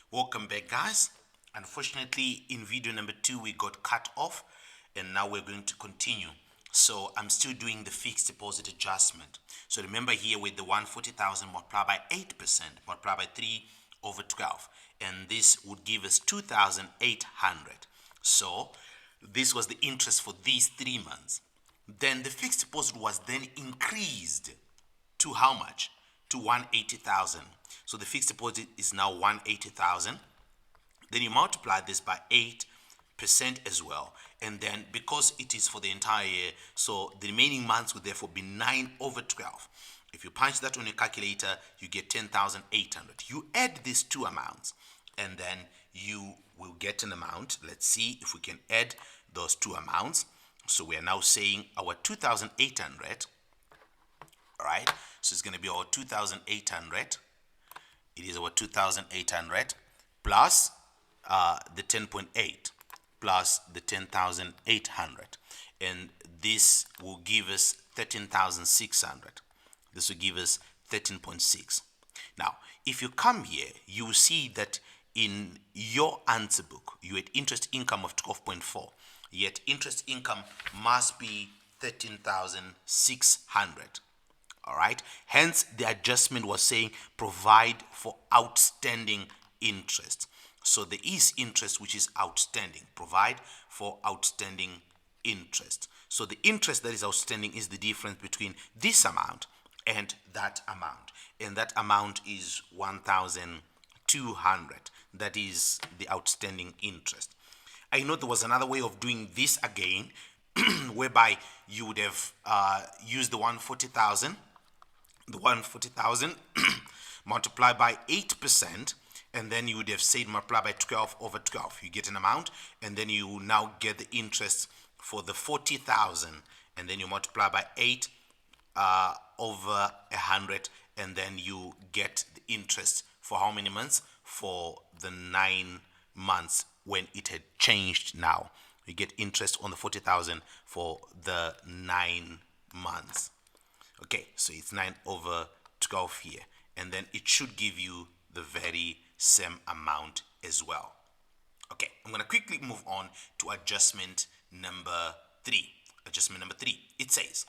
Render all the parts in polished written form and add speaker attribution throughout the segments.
Speaker 1: Welcome back, guys. Unfortunately, in video number 2 we got cut off, and now we're going to continue. So I'm still doing the fixed deposit adjustment. So remember here with the 140,000 multiplied by 8% multiplied by 3 over 12, and this would give us 2,800. So this was the interest for these 3 months. Then the fixed deposit was then increased to how much? To 180,000. So the fixed deposit is now 180,000. Then you multiply this by 8% as well, and then because it is for the entire year, so the remaining months would therefore be 9 over 12. If you punch that on your calculator, you get 10,800. You add these two amounts, and then you will get an amount. Let's see if we can add those two amounts. So we are now saying our 2,800. All right, so it's going to be our 2,800. It is our 2,800 plus the 10.8 plus the 10,800, and this will give us 13,600. This will give us 13.6. Now, if you come here, you will see that in your answer book, you had interest income of 12.4, yet interest income must be 13,600. All right, hence the adjustment was saying provide for outstanding interest. So there is interest which is outstanding. Provide for outstanding interest. So the interest that is outstanding is the difference between this amount and that amount, and that amount is 1,200. That is the outstanding interest. I know there was another way of doing this again whereby you would have used the 140,000 multiplied by 8%, and then you would have said multiply by 12 over 12. You get an amount, and then you will now get the interest for the 40,000, and then you multiply by 8 over 100, and then you get the interest for how many months? For the 9 months when it had changed now. You get interest on the 40,000 for the 9 months. Okay, so it's 9 over 12 here, and then it should give you the very same amount as well. Okay, I'm going to quickly move on to adjustment number 3. Adjustment number 3, it says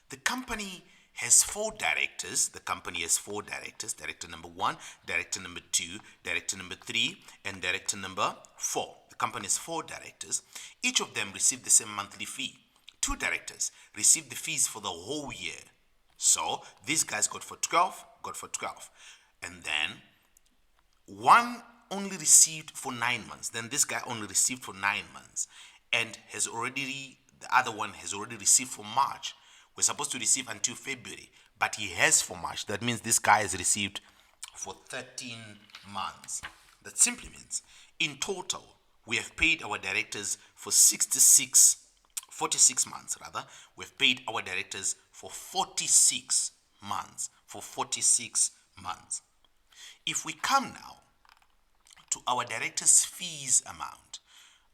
Speaker 1: the company has 4 directors. The company has 4 directors: director number 1, director number 2, director number 3, and director number 4. The company has 4 directors. Each of them received the same monthly fee. 2 directors received the fees for the whole year. So these guys got for 12, and then one only received for 9 months. Then this guy only received for 9 months, and the other one has already received for March. We're supposed to receive until February, but he has for March. That means this guy has received for 13 months. That simply means in total we have paid our directors for 46 months rather. We've paid our directors for 46 months. If we come now to our directors' fees amount,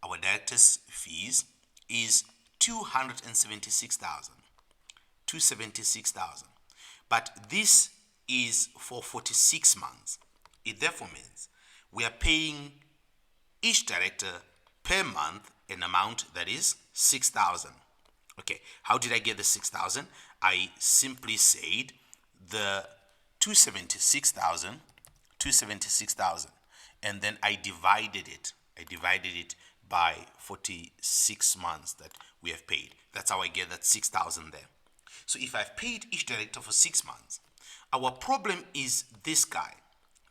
Speaker 1: our directors' fees is 276,000. But this is for 46 months. It therefore means we are paying each director per month an amount that is 6,000. Okay, how did I get the 6,000? I simply said the 276,000, and then I divided it by 46 months that we have paid. That's how I get that 6,000 there. So if I've paid each director for 6 months, our problem is this guy.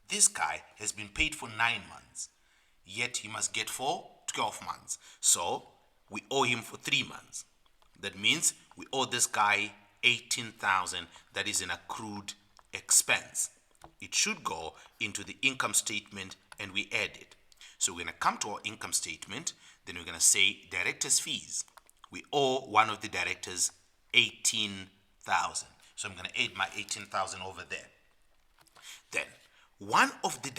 Speaker 1: This guy has been paid for 9 months, yet he must get for 12 months. So we owe him for 3 months. That means we owe this guy 18,000. That is an accrued expense. It should go into the income statement, and we add it. So we're going to come to our income statement. Then we're going to say director's fees. We owe one of the directors 18,000. So I'm going to add my 18,000 over there. Then one of these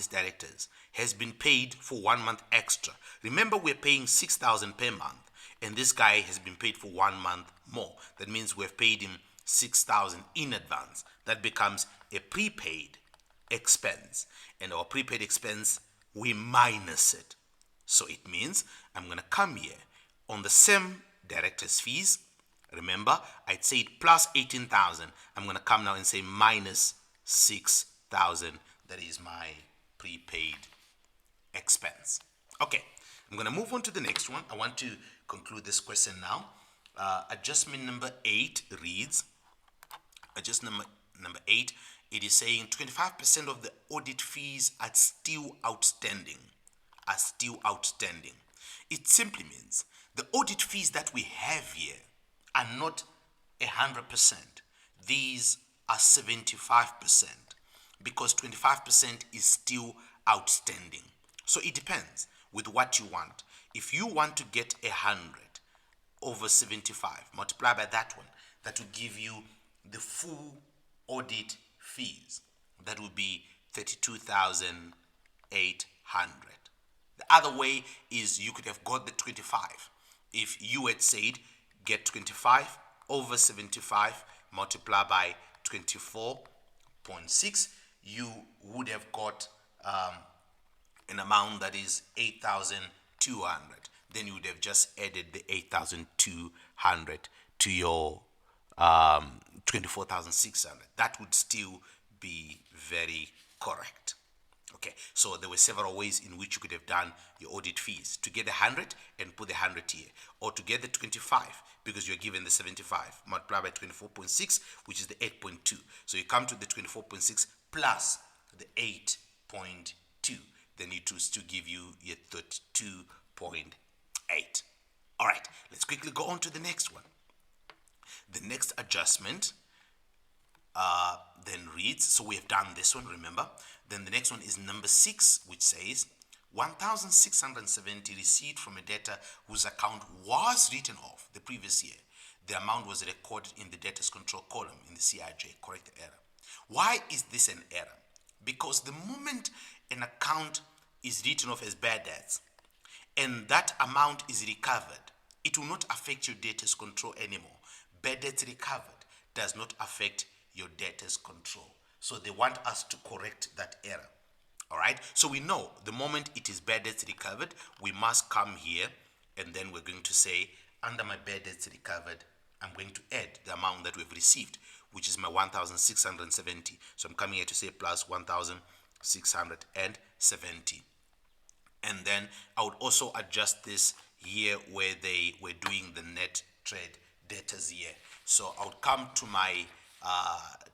Speaker 1: directors has been paid for 1 month extra. Remember, we're paying 6,000 per month, and this guy has been paid for 1 month more. That means we've paid him 6,000 in advance. That becomes a prepaid expense, and our prepaid expense, we minus it. So it means I'm going to come here on the same director's fees. Remember, I'd said plus 18,000. I'm going to come now and say minus 6,000. That is my prepaid expense. Okay, I'm going to move on to the next one. I want to conclude this question now. Adjustment number 8 reads, number 8, it is saying 25% of the audit fees are still outstanding. It simply means the audit fees that we have here are not 100%. These are 75% because 25% is still outstanding. So it depends with what you want. If you want to get 100 over 75, multiply by that one, that will give you the full audit fees. That would be 32,800. The other way is you could have got the 25. If you had said get 25 over 75 multiply by 24.6, you would have got an amount that is 8,200. Then you would have just added the 8,200 to your 24,600. That would still be very correct. Okay, so there were several ways in which you could have done your audit fees. To get the 100 and put the 100 here, or to get the 25 because you're given the 75, multiply by 24.6, which is the 8.2. So you come to the 24.6 plus the 8.2. Then it will still give you your 32.8. All right, let's quickly go on to the next one. The next adjustment then reads, so we have done this one, remember. Then the next one is number 6, which says 1,670 received from a debtor whose account was written off the previous year. The amount was recorded in the debtors control column in the CIJ. Correct the error. Why is this an error? Because the moment an account is written off as bad debts and that amount is recovered, it will not affect your debtors control anymore. Bad debts recovered does not affect your debtors control. So they want us to correct that error. All right, so we know the moment it is bad debts recovered, we must come here and then we're going to say under my bad debts recovered, I'm going to add the amount that we've received, which is my 1,670. So I'm coming here to say plus 1,670. And then I would also adjust this here where they were doing the net trade debtors here. So I would come to my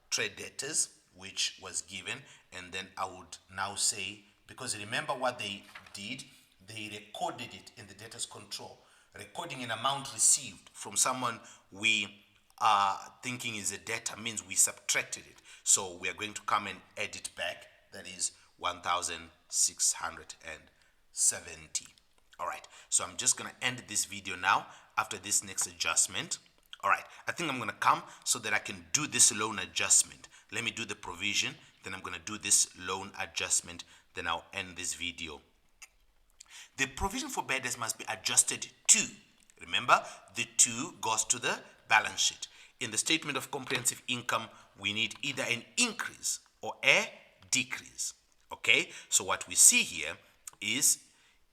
Speaker 1: trade debtors, which was given, and then I would now say, because remember what they did, they recorded it in the debtors control. Recording an amount received from someone we are thinking is a debtor means we subtracted it. So we are going to come and add it back. That is 1,670. All right, so I'm just going to end this video now after this next adjustment. All right, I think I'm going to come so that I can do this loan adjustment. Let me do the provision, then I'm going to do this loan adjustment, then I'll end this video. The provision for bad debts must be adjusted to, remember, the 2 goes to the balance sheet. In the statement of comprehensive income, we need either an increase or a decrease. Okay, so what we see here is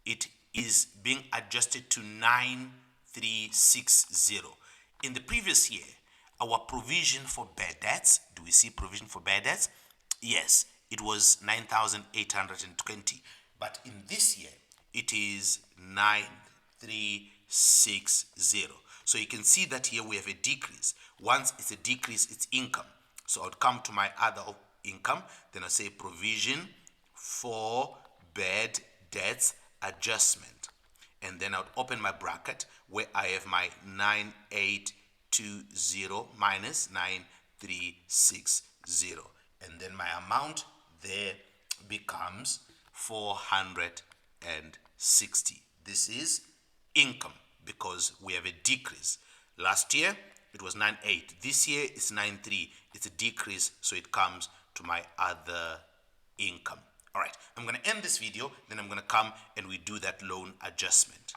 Speaker 1: it is being adjusted to 9,360. In the previous year, our provision for bad debts, do we see provision for bad debts? Yes, it was 9,820. But in this year, it is 9,360. So you can see that here we have a decrease. Once it's a decrease, it's income. So I'll come to my other income, then I'll say provision for bad debts adjustment. And then I'll open my bracket where I have my 9,820 minus 9,360. And then my amount there becomes 460. This is income because we have a decrease. Last year it was 9,800. This year it's 9,300. It's a decrease, so it comes to my other income. All right, I'm going to end this video, then I'm going to come and we do that loan adjustment.